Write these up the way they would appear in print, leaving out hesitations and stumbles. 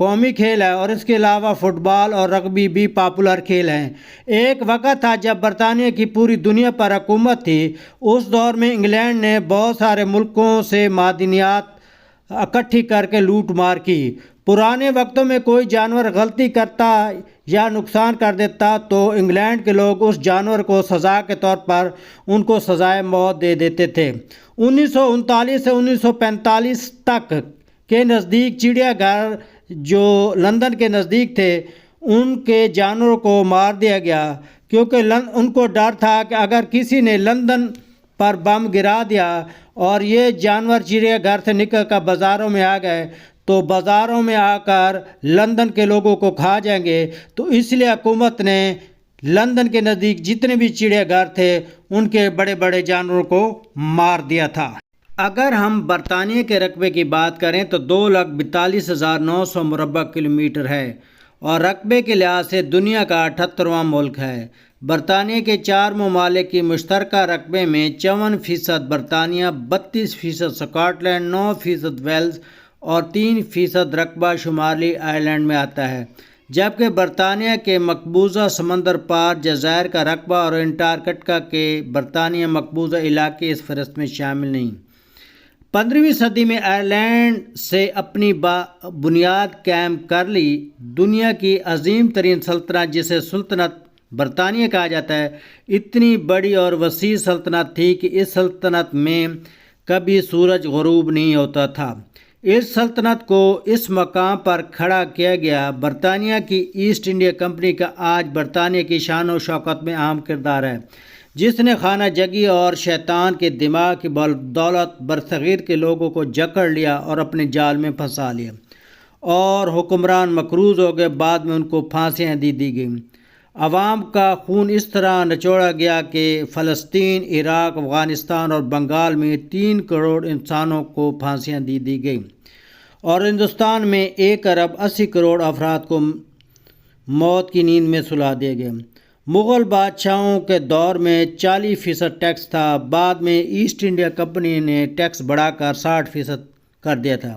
قومی کھیل ہے اور اس کے علاوہ فٹ بال اور رگبی بھی پاپولر کھیل ہیں۔ ایک وقت تھا جب برطانیہ کی پوری دنیا پر حکومت تھی۔ اس دور میں انگلینڈ نے بہت سارے ملکوں سے معدنیات اکٹھی کر کے لوٹ مار کی۔ پرانے وقتوں میں کوئی جانور غلطی کرتا یا نقصان کر دیتا تو انگلینڈ کے لوگ اس جانور کو سزا کے طور پر ان کو سزائے موت دے دیتے تھے۔ 1939 سے 1945 تک کے نزدیک چڑیا گھر جو لندن کے نزدیک تھے ان کے جانوروں کو مار دیا گیا، کیونکہ ان کو ڈر تھا کہ اگر کسی نے لندن پر بم گرا دیا اور یہ جانور چڑیا گھر سے نکل کر بازاروں میں آ گئے تو بازاروں میں آ کر لندن کے لوگوں کو کھا جائیں گے۔ تو اس لیے حکومت نے لندن کے نزدیک جتنے بھی چڑیا گھر تھے ان کے بڑے بڑے جانوروں کو مار دیا تھا۔ اگر ہم برطانیہ کے رقبے کی بات کریں تو 2,42,900 مربع کلومیٹر ہے اور رقبے کے لحاظ سے دنیا کا 78واں ملک ہے۔ برطانیہ کے 4 ممالک کی مشترکہ رقبے میں 54% برطانیہ، 32% سکاٹ لینڈ، 9% ویلز اور 3% رقبہ شمالی آئرلینڈ میں آتا ہے، جبکہ برطانیہ کے مقبوضہ سمندر پار جزائر کا رقبہ اور انٹارکٹیکا کے برطانیہ مقبوضہ علاقے اس فہرست میں شامل نہیں۔ 15ویں صدی میں آئرلینڈ سے اپنی بنیاد قائم کر لی۔ دنیا کی عظیم ترین سلطنت جسے سلطنت برطانیہ کہا جاتا ہے، اتنی بڑی اور وسیع سلطنت تھی کہ اس سلطنت میں کبھی سورج غروب نہیں ہوتا تھا۔ اس سلطنت کو اس مقام پر کھڑا کیا گیا۔ برطانیہ کی ایسٹ انڈیا کمپنی کا آج برطانیہ کی شان و شوکت میں اہم کردار ہے، جس نے خانہ جگی اور شیطان کے دماغ کی بدولت برصغیر کے لوگوں کو جکڑ لیا اور اپنے جال میں پھنسا لیا اور حکمران مقروض ہو گئے۔ بعد میں ان کو پھانسیاں دی گئیں۔ عوام کا خون اس طرح نچوڑا گیا کہ فلسطین، عراق، افغانستان اور بنگال میں 3 کروڑ انسانوں کو پھانسیاں دی گئیں اور ہندوستان میں 1,80,00,000,000 افراد کو موت کی نیند میں سلا دیا گیا۔ مغل بادشاہوں کے دور میں 40% ٹیکس تھا، بعد میں ایسٹ انڈیا کمپنی نے ٹیکس بڑھا کر 60% کر دیا تھا۔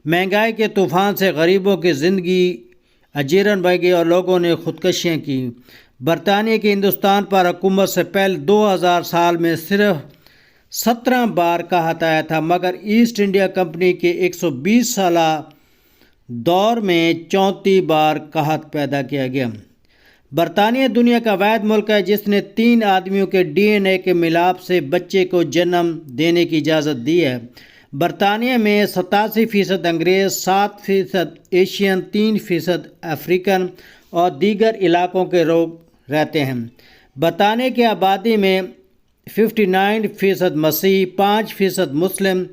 مہنگائی کے طوفان سے غریبوں کی زندگی اجیرن بہ گئی اور لوگوں نے خودکشیاں کی۔ برطانیہ کی ہندوستان پر حکومت سے پہلے 2000 سال میں صرف 17 بار قحط آیا تھا، مگر ایسٹ انڈیا کمپنی کے 120 سالہ دور میں 34 بار قحط پیدا کیا گیا۔ برطانیہ دنیا کا واحد ملک ہے جس نے 3 آدمیوں کے DNA کے ملاپ سے بچے کو جنم دینے کی اجازت دی ہے۔ برطانیہ میں 87% انگریز، 7% ایشین، 3% افریقن اور دیگر علاقوں کے لوگ رہتے ہیں۔ برطانیہ کی آبادی میں 59% مسیحی، 5% مسلم،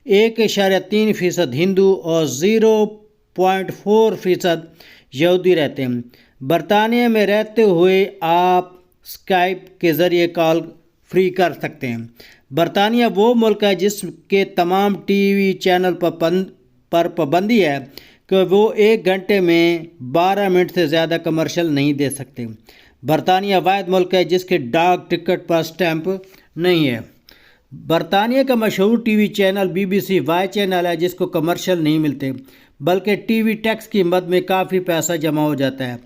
1.3% ہندو اور 0.4% یہودی رہتے ہیں۔ برطانیہ میں رہتے ہوئے آپ اسکائپ کے ذریعے کال فری کر سکتے ہیں۔ برطانیہ وہ ملک ہے جس کے تمام ٹی وی چینل پر پابندی ہے کہ وہ 1 گھنٹے میں 12 منٹ سے زیادہ کمرشل نہیں دے سکتے۔ برطانیہ واحد ملک ہے جس کے ڈاک ٹکٹ پر اسٹیمپ نہیں ہے۔ برطانیہ کا مشہور ٹی وی چینل BBC وائی چینل ہے جس کو کمرشل نہیں ملتے، بلکہ ٹی وی ٹیکس کی مد میں کافی پیسہ جمع ہو جاتا ہے۔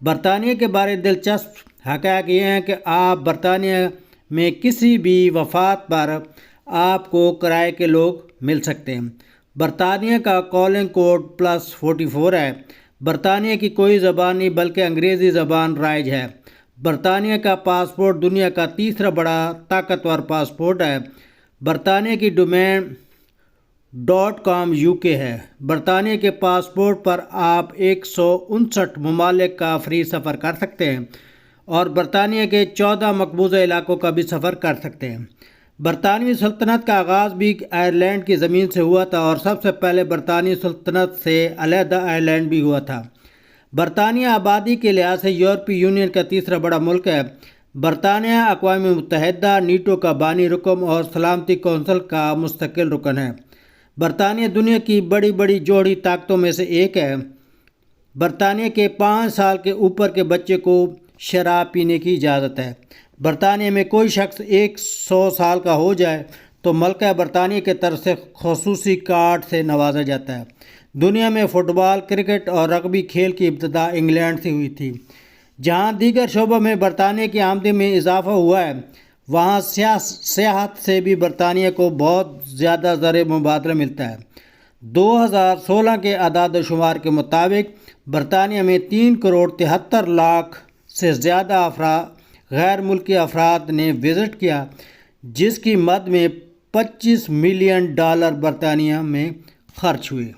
برطانیہ کے بارے دلچسپ حقائق یہ ہیں کہ آپ برطانیہ میں کسی بھی وفات پر آپ کو کرائے کے لوگ مل سکتے ہیں۔ برطانیہ کا کالنگ کوڈ +44 ہے۔ برطانیہ کی کوئی زبان نہیں بلکہ انگریزی زبان رائج ہے۔ برطانیہ کا پاسپورٹ دنیا کا 3را بڑا طاقتور پاسپورٹ ہے۔ برطانیہ کی ڈومین .com UK ہے۔ برطانیہ کے پاسپورٹ پر آپ 159 ممالک کا فری سفر کر سکتے ہیں اور برطانیہ کے 14 مقبوضہ علاقوں کا بھی سفر کر سکتے ہیں۔ برطانوی سلطنت کا آغاز بھی آئرلینڈ کی زمین سے ہوا تھا اور سب سے پہلے برطانوی سلطنت سے علیحدہ آئرلینڈ بھی ہوا تھا۔ برطانیہ آبادی کے لحاظ سے یورپی یونین کا 3را بڑا ملک ہے۔ برطانیہ اقوام متحدہ، نیٹو کا بانی رکن اور سلامتی کونسل کا مستقل رکن ہے۔ برطانیہ دنیا کی بڑی جوہری طاقتوں میں سے ایک ہے۔ برطانیہ کے 5 سال کے اوپر کے بچے کو شراب پینے کی اجازت ہے۔ برطانیہ میں کوئی شخص 100 سال کا ہو جائے تو ملکہ برطانیہ کی طرف سے خصوصی کارڈ سے نوازا جاتا ہے دنیا میں فٹ بال، کرکٹ اور رگبی کھیل کی ابتدا انگلینڈ سے ہوئی تھی۔ جہاں دیگر شعبوں میں برطانیہ کی آمدنی میں اضافہ ہوا ہے، وہاں سیاحت سے بھی برطانیہ کو بہت زیادہ زر مبادلہ ملتا ہے۔ 2016 کے اعداد و شمار کے مطابق برطانیہ میں 3 کروڑ 73 لاکھ سے زیادہ غیر ملکی افراد نے وزٹ کیا، جس کی مد میں $25 ملین برطانیہ میں خرچ ہوئے۔